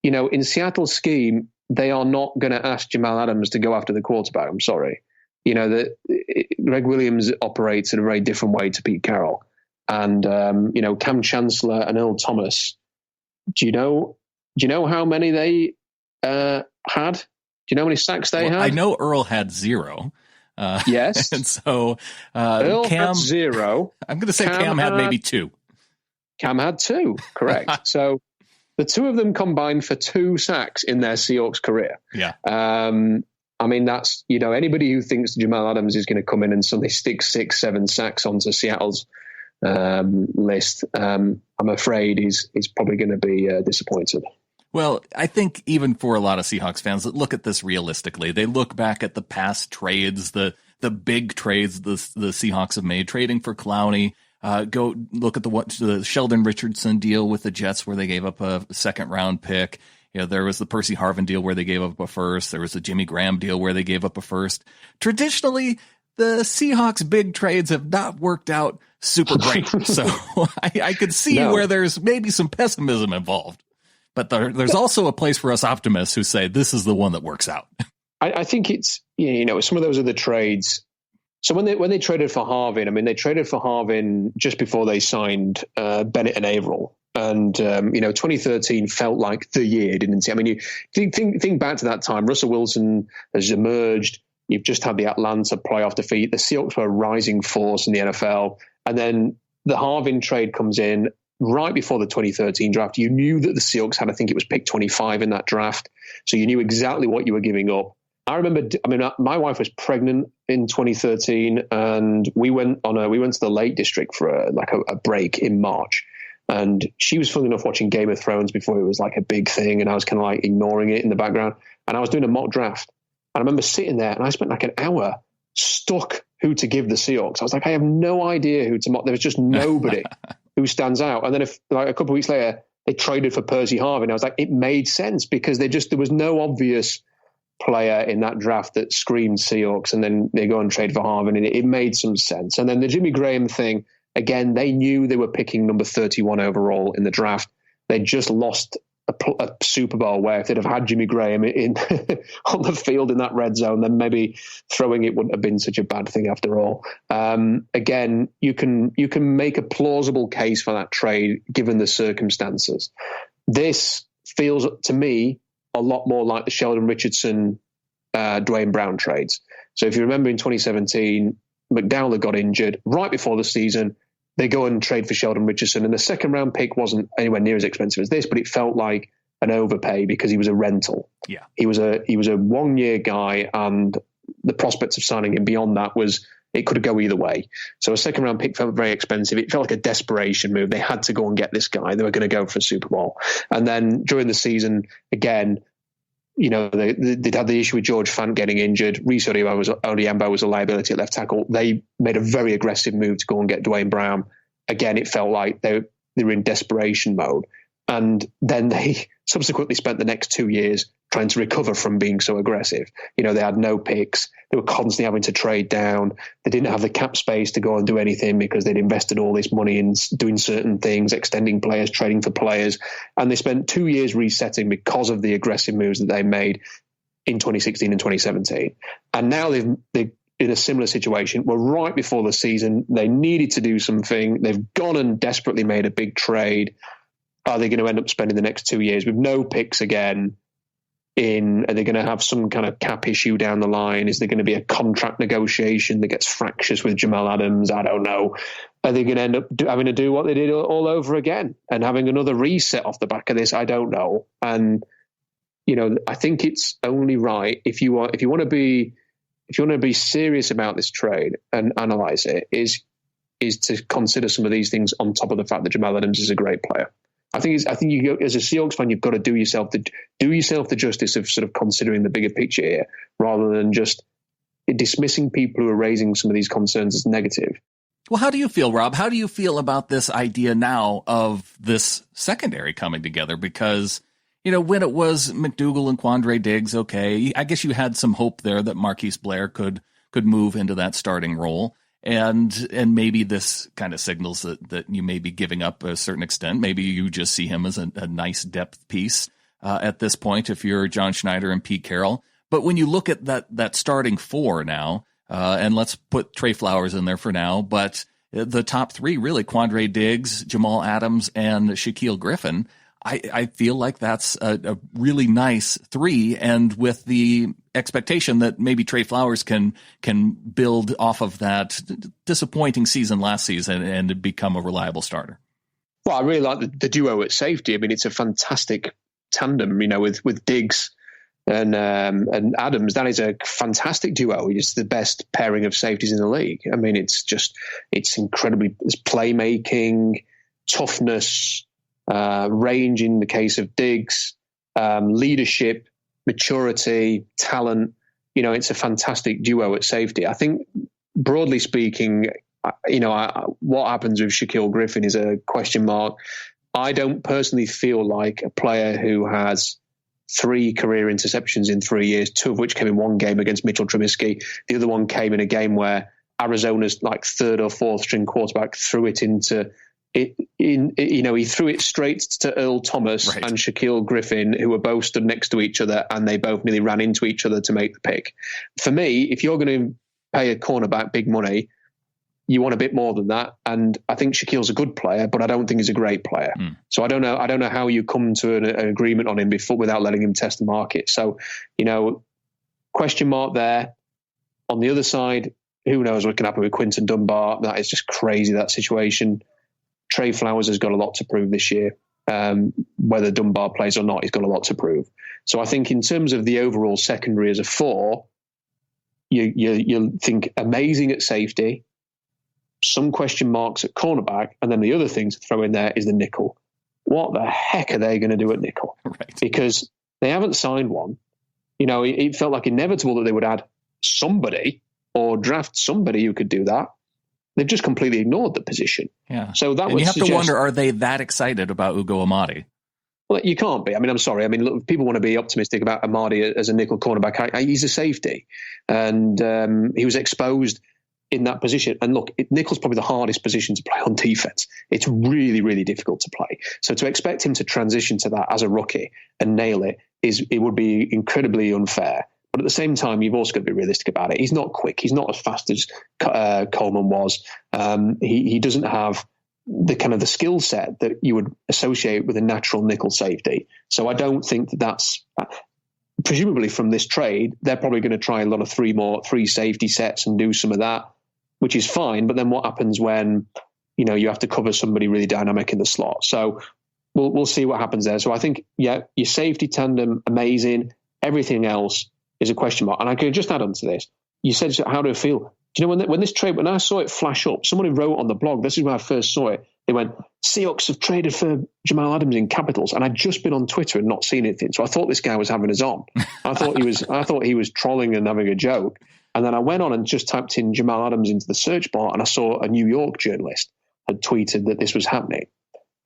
in Seattle's scheme, they are not going to ask Jamal Adams to go after the quarterback. I'm sorry. Greg Williams operates in a very different way to Pete Carroll. And, Cam Chancellor and Earl Thomas, do you know how many they had? Do you know how many sacks they had? I know Earl had 0. Yes. And so Earl Cam had 0. I'm going to say Cam had maybe 2. Cam had 2, correct. So the 2 of them combined for 2 sacks in their Seahawks career. Yeah. I mean, that's, anybody who thinks Jamal Adams is going to come in and suddenly stick 6, 7 sacks onto Seattle's list, I'm afraid is probably going to be disappointed. Well, I think even for a lot of Seahawks fans that look at this realistically, they look back at the past trades, the big trades the Seahawks have made, trading for Clowney. Go look at the Sheldon Richardson deal with the Jets where they gave up a 2nd round pick. There was the Percy Harvin deal where they gave up a 1st. There was the Jimmy Graham deal where they gave up a 1st. Traditionally, the Seahawks' big trades have not worked out super great. So I could see where there's maybe some pessimism involved. But there's also a place for us optimists who say this is the one that works out. I think it's, some of those are the trades. So when they traded for Harvin, they traded for Harvin just before they signed Bennett and Averill. And, 2013 felt like the year, didn't it? You think back to that time. Russell Wilson has emerged. You've just had the Atlanta playoff defeat. The Seahawks were a rising force in the NFL. And then the Harvin trade comes in right before the 2013 draft. You knew that the Seahawks had, I think it was pick 25 in that draft. So you knew exactly what you were giving up. I remember, my wife was pregnant in 2013 and we went to the Lake District for a break in March. And she was, funny enough, watching Game of Thrones before it was like a big thing. And I was kind of ignoring it in the background. And I was doing a mock draft. And I remember sitting there and I spent like an hour stuck who to give the Seahawks. I was like, I have no idea who to. There was just nobody who stands out. And then a couple of weeks later, they traded for Percy Harvin. I was like, it made sense because there was no obvious player in that draft that screamed Seahawks, and then they go and trade for Harvin, and it made some sense. And then the Jimmy Graham thing, again, they knew they were picking number 31 overall in the draft. They just lost a Super Bowl where if they'd have had Jimmy Graham in on the field in that red zone, then maybe throwing it wouldn't have been such a bad thing after all. Again, you can make a plausible case for that trade given the circumstances. This feels to me a lot more like the Sheldon Richardson, Dwayne Brown trades. So if you remember in 2017, McDowell got injured right before the season. They go and trade for Sheldon Richardson, and the second round pick wasn't anywhere near as expensive as this, but it felt like an overpay because he was a rental. Yeah, he was a 1 year guy, and the prospects of signing him beyond that was it could go either way. So a second round pick felt very expensive. It felt like a desperation move. They had to go and get this guy. They were going to go for a Super Bowl, and then during the season again, you know, they'd had the issue with George Fant getting injured. Reese Odiembo was a liability at left tackle. They made a very aggressive move to go and get Dwayne Brown. Again, it felt like they were in desperation mode. And then they subsequently spent the next 2 years trying to recover from being so aggressive. You know, they had no picks. They were constantly having to trade down. They didn't have the cap space to go and do anything because they'd invested all this money in doing certain things, extending players, trading for players. And they spent 2 years resetting because of the aggressive moves that they made in 2016 and 2017. And now they're in a similar situation. We're right before the season. They needed to do something. They've gone and desperately made a big trade. Are they going to end up spending the next 2 years with no picks again? Are they going to have some kind of cap issue down the line? Is there going to be a contract negotiation that gets fractious with Jamal Adams? I don't know. Are they going to end up having to do what they did all over again and having another reset off the back of this? I don't know. And, you know, I think it's only right if you want to be serious about this trade and analyze it is to consider some of these things on top of the fact that Jamal Adams is a great player. I think you as a Seahawks fan, you've got to do yourself the justice of sort of considering the bigger picture here, rather than just dismissing people who are raising some of these concerns as negative. Well, how do you feel, Rob? How do you feel about this idea now of this secondary coming together? Because, you know, when it was McDougal and Quandre Diggs, okay, I guess you had some hope there that Marquise Blair could move into that starting role. And maybe this kind of signals that you may be giving up a certain extent. Maybe you just see him as a nice depth piece at this point if you're John Schneider and Pete Carroll. But when you look at that starting four now, and let's put Trey Flowers in there for now, but the top three, really, Quandre Diggs, Jamal Adams, and Shaquille Griffin, I feel like that's a really nice three, and with the expectation that maybe Trey Flowers can build off of that disappointing season last season and become a reliable starter. Well, I really like the duo at safety. I mean, it's a fantastic tandem, you know, with Diggs and Adams. That is a fantastic duo. It's the best pairing of safeties in the league. I mean, it's playmaking, toughness, range in the case of Diggs, leadership, maturity, talent. You know, it's a fantastic duo at safety. I think, broadly speaking, you know, what happens with Shaquille Griffin is a question mark. I don't personally feel like a player who has 3 career interceptions in 3 years, 2 of which came in one game against Mitchell Trubisky. The other one came in a game where Arizona's like 3rd or 4th string quarterback threw it into he threw it straight to Earl Thomas and Shaquille Griffin, who were both stood next to each other, and they both nearly ran into each other to make the pick. For me, if you're going to pay a cornerback big money, you want a bit more than that. And I think Shaquille's a good player, but I don't think he's a great player. So I don't know how you come to an agreement on him without letting him test the market. So, you know, question mark there. On the other side, who knows what can happen with Quinton Dunbar? That is just crazy, that situation. Trey Flowers has got a lot to prove this year. Whether Dunbar plays or not, he's got a lot to prove. So I think in terms of the overall secondary as a 4, you think amazing at safety, some question marks at cornerback, and then the other thing to throw in there is the nickel. What the heck are they going to do at nickel? Right. Because they haven't signed one. You know, it felt like inevitable that they would add somebody. or draft somebody who could do that. They've just completely ignored the position. Yeah. So that would you have suggest, to wonder, are they that excited about Ugo Amadi? Well, you can't be. I mean, I'm sorry. I mean, look, people want to be optimistic about Amadi as a nickel cornerback. He's a safety, and he was exposed in that position. And look, nickel's probably the hardest position to play on defense. It's really, really difficult to play. So to expect him to transition to that as a rookie and nail it would be incredibly unfair. But at the same time, you've also got to be realistic about it. He's not quick. He's not as fast as Coleman was. He doesn't have the kind of the skill set that you would associate with a natural nickel safety. So I don't think that's presumably from this trade, they're probably going to try a lot of three safety sets and do some of that, which is fine. But then what happens when, you have to cover somebody really dynamic in the slot? So we'll see what happens there. So I think, your safety tandem, amazing. Everything else is a question mark. And I could just add on to this. You said, how do I feel? Do you know when this trade, when I saw it flash up, somebody wrote on the blog, this is when I first saw it, they went, Seahawks have traded for Jamal Adams in capitals. And I'd just been on Twitter and not seen anything. So I thought this guy was having us on. I thought he was trolling and having a joke. And then I went on and just typed in Jamal Adams into the search bar, and I saw a New York journalist had tweeted that this was happening.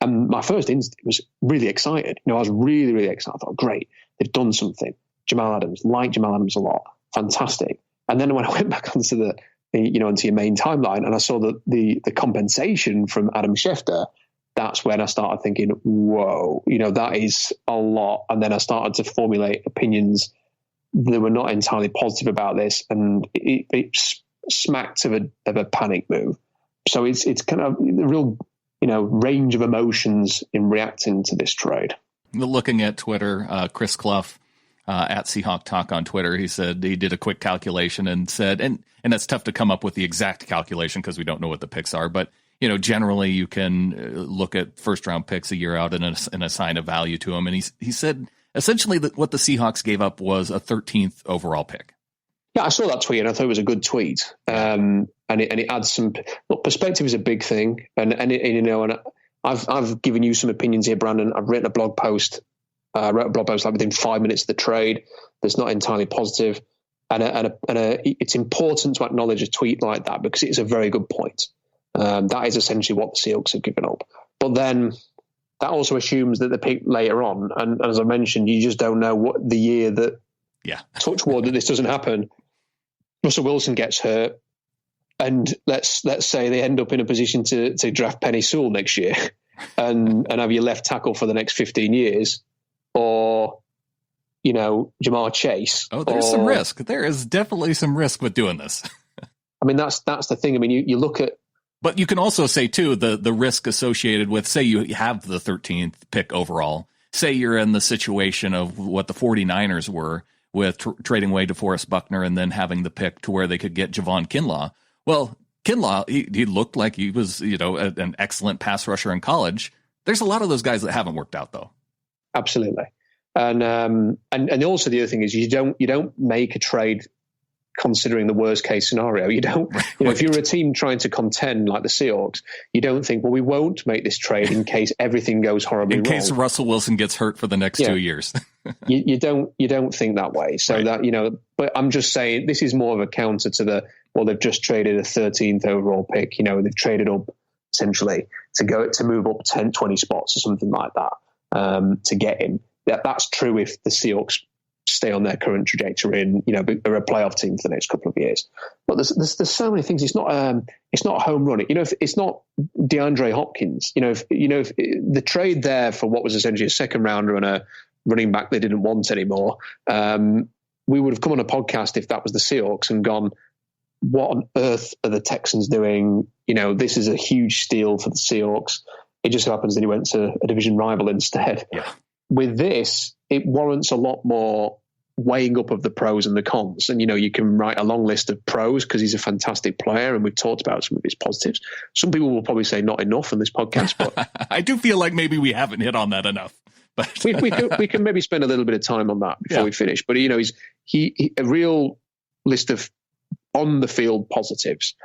And my first instinct was really excited. I was really, really excited. I thought, great, they've done something. Jamal Adams, like Jamal Adams a lot. Fantastic. And then when I went back onto into your main timeline, and I saw the compensation from Adam Schefter, that's when I started thinking, whoa, that is a lot. And then I started to formulate opinions that were not entirely positive about this, and it smacked of a panic move. So it's kind of the real, range of emotions in reacting to this trade. Looking at Twitter, Chris Clough, at Seahawk Talk on Twitter, he said he did a quick calculation and said, and it's tough to come up with the exact calculation because we don't know what the picks are, but generally you can look at first round picks a year out and assign a value to them. And he said essentially that what the Seahawks gave up was a 13th overall pick. Yeah, I saw that tweet and I thought it was a good tweet. And it adds some perspective is a big thing. And I've given you some opinions here, Brandon. I've written a blog post. I wrote a blog post like within 5 minutes of the trade that's not entirely positive. And it's important to acknowledge a tweet like that because it's a very good point. That is essentially what the Seahawks have given up. But then that also assumes that the pick later on, and as I mentioned, you just don't know what the year that, touch wood, that this doesn't happen. Russell Wilson gets hurt, and let's say they end up in a position to draft Penny Sewell next year and have your left tackle for the next 15 years. Or, Jamar Chase. Oh, there's some risk. There is definitely some risk with doing this. I mean, that's the thing. I mean, you look at... But you can also say, too, the risk associated with, say you have the 13th pick overall. Say you're in the situation of what the 49ers were with trading away DeForest Buckner and then having the pick to where they could get Javon Kinlaw. Well, Kinlaw, he looked like he was, an excellent pass rusher in college. There's a lot of those guys that haven't worked out, though. Absolutely. And also the other thing is you don't make a trade considering the worst case scenario. You don't, if you're a team trying to contend like the Seahawks, you don't think, well, we won't make this trade in case everything goes horribly wrong. In case Russell Wilson gets hurt for the next 2 years. you don't think that way. So right. That, but I'm just saying this is more of a counter to they've just traded a 13th overall pick. They've traded up essentially to move up 10, 20 spots or something like that. To get him. That's true if the Seahawks stay on their current trajectory and are a playoff team for the next couple of years. But there's so many things. It's not a home run. If it's not DeAndre Hopkins. If the trade there for what was essentially a second rounder and a running back they didn't want anymore, we would have come on a podcast if that was the Seahawks and gone, what on earth are the Texans doing? This is a huge steal for the Seahawks. It just so happens that he went to a division rival instead. Yeah. With this, it warrants a lot more weighing up of the pros and the cons. And, you can write a long list of pros because he's a fantastic player and we've talked about some of his positives. Some people will probably say not enough on this podcast, but I do feel like maybe we haven't hit on that enough. But we can maybe spend a little bit of time on that before we finish. But, he's a real list of on the field positives.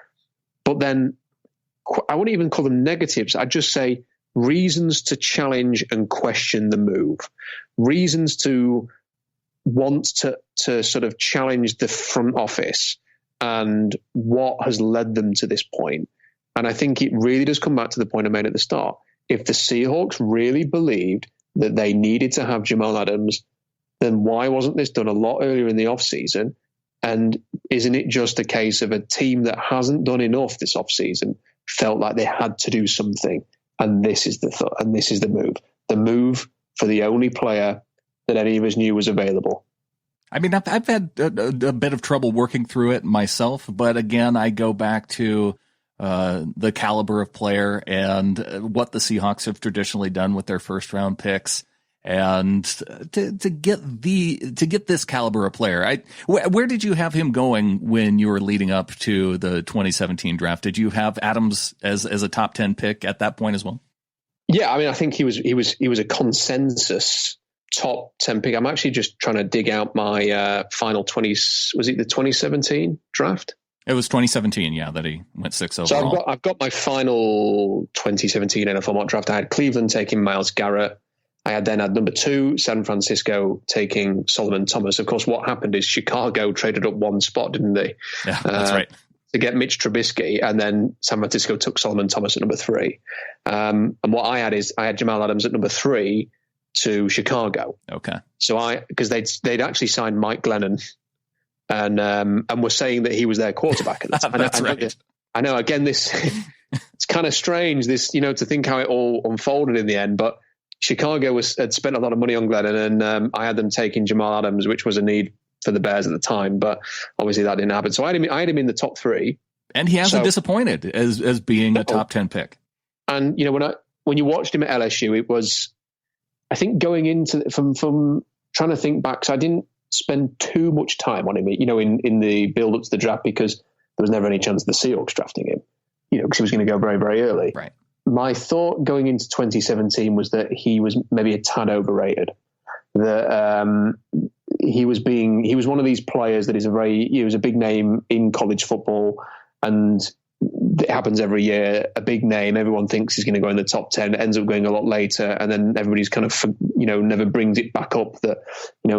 But then I wouldn't even call them negatives. I'd just say reasons to challenge and question the move, reasons to want to sort of challenge the front office and what has led them to this point. And I think it really does come back to the point I made at the start. If the Seahawks really believed that they needed to have Jamal Adams, then why wasn't this done a lot earlier in the offseason? And isn't it just a case of a team that hasn't done enough this offseason felt like they had to do something? And this is the move. The move for the only player that any of us knew was available. I mean, I've had a bit of trouble working through it myself, but again, I go back to the caliber of player and what the Seahawks have traditionally done with their first round picks, and to get this caliber of player. Where did you have him going when you were leading up to the 2017 draft? Did you have Adams as a top 10 pick at that point as well? Yeah, I mean, I think he was a consensus top 10 pick. I'm actually just trying to dig out my final 20. Was it the 2017 draft? It was 2017, yeah, that he went 6 overall. So I've got my final 2017 NFL mock draft. I had Cleveland taking Myles Garrett. I had number 2, San Francisco taking Solomon Thomas. Of course, what happened is Chicago traded up one spot, didn't they? Yeah, that's right. To get Mitch Trubisky, and then San Francisco took Solomon Thomas at number 3. And what I had Jamal Adams at number 3 to Chicago. Okay. So because they'd actually signed Mike Glennon, and were saying that he was their quarterback at the time. That's right. I know. Again, this it's kind of strange. This, to think how it all unfolded in the end. But Chicago had spent a lot of money on Glennon, and I had them taking Jamal Adams, which was a need for the Bears at the time. But obviously that didn't happen. So I had him in the top 3, and he hasn't disappointed as being a top 10 pick. And when you watched him at LSU, it was, I think, going into from trying to think back, because I didn't spend too much time on him, in the build up to the draft, because there was never any chance of the Seahawks drafting him, because he was going to go very, very early. Right. My thought going into 2017 was that he was maybe a tad overrated. That he was one of these players that he was a big name in college football, and it happens every year. A big name, everyone thinks he's going to go in the top 10, ends up going a lot later, and then everybody's kind of, never brings it back up that,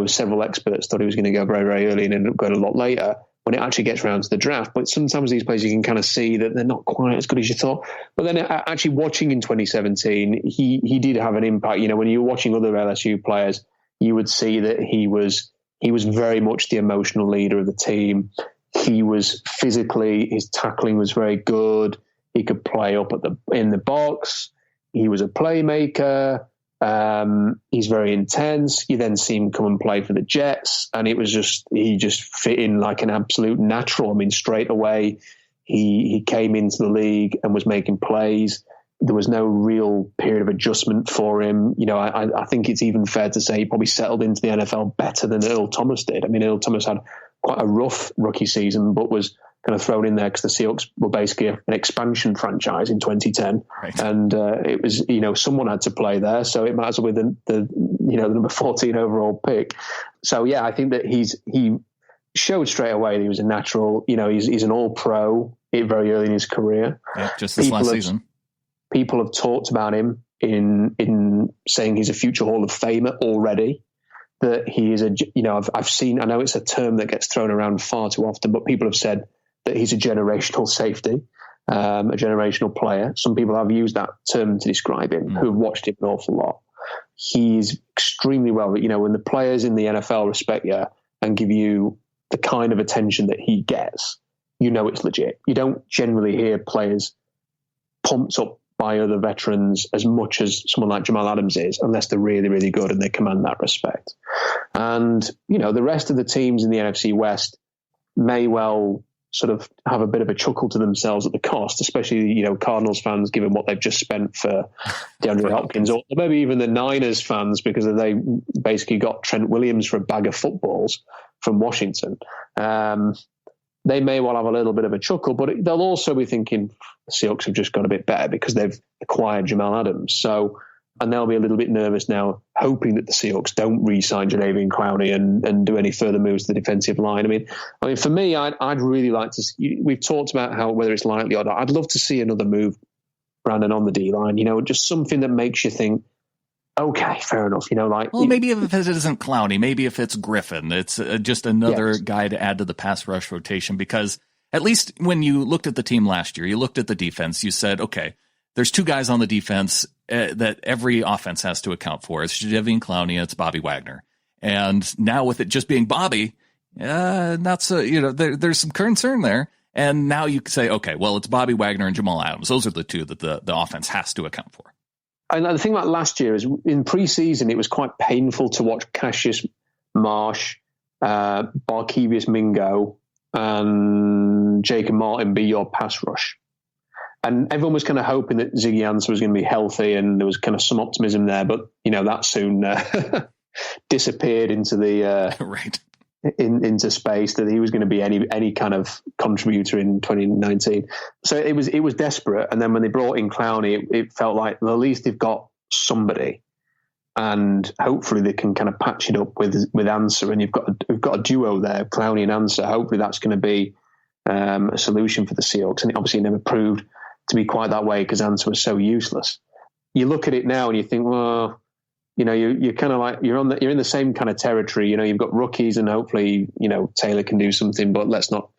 several experts thought he was going to go very, very early and ended up going a lot later when it actually gets around to the draft. But sometimes these players, you can kind of see that they're not quite as good as you thought. But then actually watching in 2017, he did have an impact. When you were watching other LSU players, you would see that he was very much the emotional leader of the team. He was physically, his tackling was very good. He could play up in the box. He was a playmaker. He's very intense. You then see him come and play for the Jets, and he just fit in like an absolute natural. I mean, straight away, he came into the league and was making plays. There was no real period of adjustment for him. I think it's even fair to say he probably settled into the NFL better than Earl Thomas did. I mean, Earl Thomas had quite a rough rookie season, but was kind of thrown in there because the Seahawks were basically an expansion franchise in 2010. Right. And it was, someone had to play there. So it might as well be the number 14 overall pick. So, yeah, I think that he showed straight away that he was a natural. He's an all-pro very early in his career. Yeah, just this last season. People have talked about him in saying he's a future Hall of Famer already. That he is I've seen, I know it's a term that gets thrown around far too often, but people have said that he's a generational safety, a generational player. Some people have used that term to describe him, who've watched him an awful lot. He's extremely well, when the players in the NFL respect you and give you the kind of attention that he gets, it's legit. You don't generally hear players pumped up by other veterans as much as someone like Jamal Adams is, unless they're really, really good and they command that respect. And, the rest of the teams in the NFC West may well sort of have a bit of a chuckle to themselves at the cost, especially, Cardinals fans, given what they've just spent for DeAndre Hopkins, or maybe even the Niners fans, because they basically got Trent Williams for a bag of footballs from Washington. They may well have a little bit of a chuckle, but they'll also be thinking the Seahawks have just got a bit better because they've acquired Jamal Adams. And they'll be a little bit nervous now, hoping that the Seahawks don't re-sign Jadeveon Clowney and do any further moves to the defensive line. I mean, for me, I'd really like to see, we've talked about how whether it's likely or not, I'd love to see another move, Brandon, on the D-line, just something that makes you think, okay, fair enough. Maybe if it isn't Clowney, maybe if it's Griffin, it's just another guy to add to the pass rush rotation, because At least when you looked at the team last year, you looked at the defense, you said, okay, there's two guys on the defense that every offense has to account for. It's Jadeveon Clowney and it's Bobby Wagner. And now with it just being Bobby, not so, there's some concern there. And now you can say, okay, well, it's Bobby Wagner and Jamal Adams. Those are the two that the offense has to account for. And the thing about last year is in preseason, it was quite painful to watch Cassius Marsh, Barkevius Mingo, and Jacob Martin be your pass rush. And everyone was kind of hoping that Ziggy Ansah was going to be healthy, and there was kind of some optimism there. But, that soon disappeared into the right. into space, that he was going to be any kind of contributor in 2019. So it was desperate. And then when they brought in Clowney, it felt like, well, at least they've got somebody, and hopefully they can kind of patch it up with Ansah. And we've got a duo there, Clowney and Ansah. Hopefully that's going to be a solution for the Seahawks. And it obviously never proved to be quite that way because Ansah was so useless. You look at it now and you think, well, you're kind of like you're in the same kind of territory. You've got rookies, and hopefully Taylor can do something, but let's not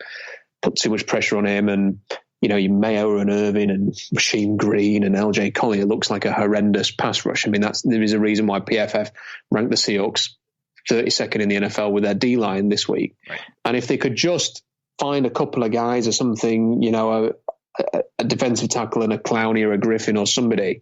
put too much pressure on him. And you Mayo and Irvin and Rasheem Green and LJ Collier looks like a horrendous pass rush. I mean, there is a reason why PFF ranked the Seahawks 32nd in the NFL with their D-line this week. Right. And if they could just find a couple of guys or something, a defensive tackle and a Clowney or a Griffin or somebody,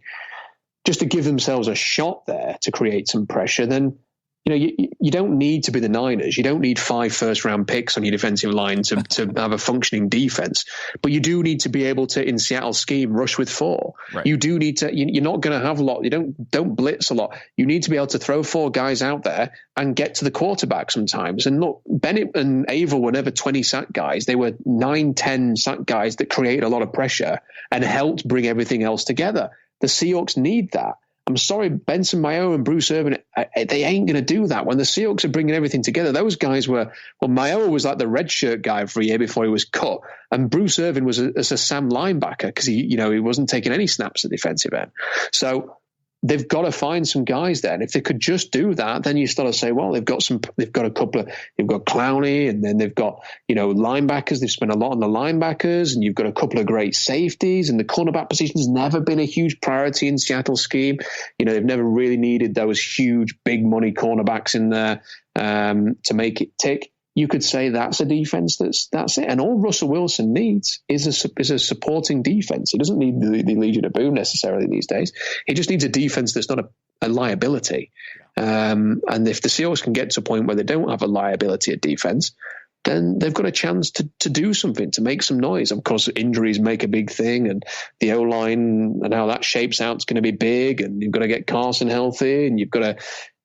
just to give themselves a shot there to create some pressure, then you don't need to be the Niners. You don't need 5 first-round picks on your defensive line to have a functioning defense. But you do need to be able to, in Seattle's scheme, rush with 4. Right. You do need to. You're not going to have a lot. You don't blitz a lot. You need to be able to throw 4 guys out there and get to the quarterback sometimes. And look, Bennett and Averill were never 20 sack guys. They were 9-10 sack guys that created a lot of pressure and helped bring everything else together. The Seahawks need that. I'm sorry, Benson Mayo and Bruce Irvin, they ain't going to do that. When the Seahawks are bringing everything together, those guys Mayo was like the red shirt guy for a year before he was cut. And Bruce Irvin was a Sam linebacker because he wasn't taking any snaps at defensive end. So they've got to find some guys there. And if they could just do that, then you start to say, well, they've got Clowney, and then they've got, linebackers. They've spent a lot on the linebackers, and you've got a couple of great safeties, and the cornerback position's never been a huge priority in Seattle's scheme. They've never really needed those huge, big money cornerbacks in there to make it tick. You could say that's a defense that's it. And all Russell Wilson needs is a supporting defense. He doesn't need the Legion of Boom necessarily these days. He just needs a defense that's not a liability. And if the Seahawks can get to a point where they don't have a liability at defense, then they've got a chance to do something, to make some noise. Of course, injuries make a big thing, and the O-line and how that shapes out is going to be big, and you've got to get Carson healthy, and you've got to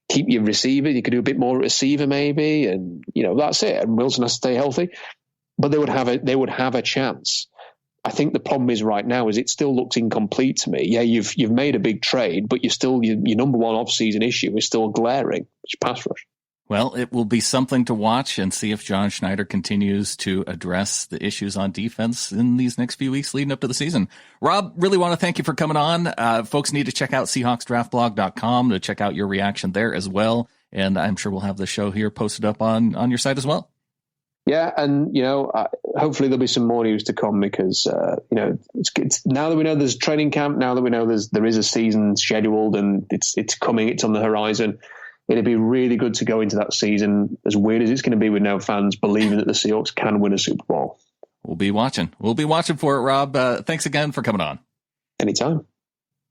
keep your receiver. You could do a bit more receiver maybe, and that's it. And Wilson has to stay healthy, but they would have a chance. I think the problem is right now is it still looks incomplete to me. Yeah, you've made a big trade, but your number one off-season issue is still glaring, which is pass rush. Well, it will be something to watch and see if John Schneider continues to address the issues on defense in these next few weeks leading up to the season. Rob, really want to thank you for coming on. Folks need to check out SeahawksDraftBlog.com to check out your reaction there as well. And I'm sure we'll have the show here posted up on your site as well. Yeah, and hopefully there'll be some more news to come because it's now that we know there's training camp, now that we know there is a season scheduled and it's coming, it's on the horizon. It'd be really good to go into that season, as weird as it's going to be with no fans, believing that the Seahawks can win a Super Bowl. We'll be watching for it, Rob. Thanks again for coming on. Anytime.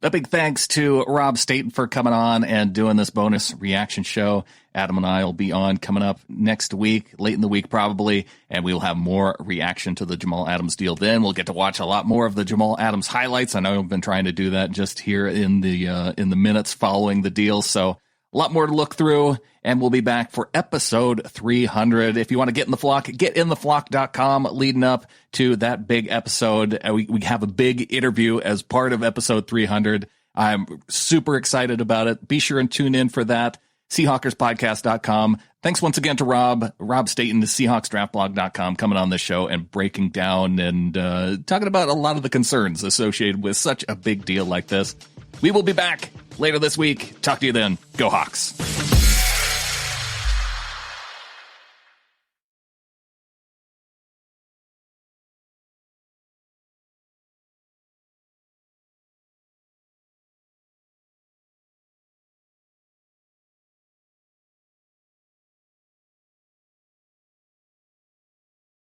A big thanks to Rob Staton for coming on and doing this bonus reaction show. Adam and I will be on coming up next week, late in the week probably, and we'll have more reaction to the Jamal Adams deal then. We'll get to watch a lot more of the Jamal Adams highlights. I know I've been trying to do that just here in the minutes following the deal, so a lot more to look through, and we'll be back for episode 300. If you want to get in the flock, getintheflock.com leading up to that big episode. We have a big interview as part of episode 300. I'm super excited about it. Be sure and tune in for that. Seahawkerspodcast.com. Thanks once again to Rob Staton, to SeahawksDraftBlog.com, coming on this show and breaking down and talking about a lot of the concerns associated with such a big deal like this. We will be back later this week. Talk to you then. Go Hawks.